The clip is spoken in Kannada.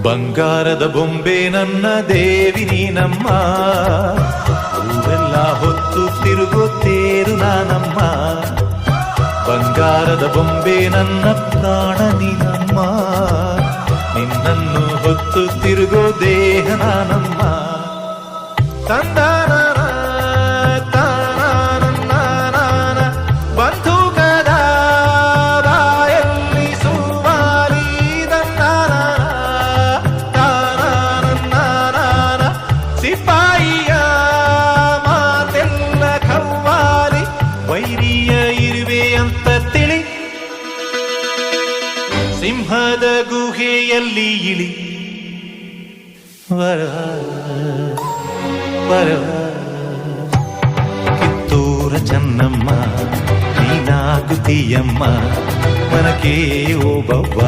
ಬಂಗಾರದ ಬೊಂಬೆ ನನ್ನ ದೇವಿ ನೀನಮ್ಮ, ಹೂವೆಲ್ಲ ಹೊತ್ತು ತಿರುಗೋ ತೇರು ನಾನಮ್ಮ. ಬಂಗಾರದ ಬೊಂಬೆ ನನ್ನ ಪ್ರಾಣ ನೀನಮ್ಮ, ನಿನ್ನನ್ನು ಹೊತ್ತು ತಿರುಗೋ ದೇಹ ನಾನಮ್ಮ. ತಂದಾನ ಬಂಧುಕದ ಬಾಯಲ್ಲಿ ಸುಮಾರಿ ಸಿಪಾಯಿಯ ಮಾತೆಲ್ಲ ಖವ್ವಾಲಿ, ವೈರಿಯ ಇರುವೆ ಅಂತ ತಿಳಿ, ಸಿಂಹದ ಗುಹೆಯಲ್ಲಿ ಇಳಿ. ವರವ ವರವ ಕಿತ್ತೂರ ಚೆನ್ನಮ್ಮ ನೀನಾಗುತ್ತೀಯಮ್ಮ, ಮನಕೆ ಓ ಬವ್ವ.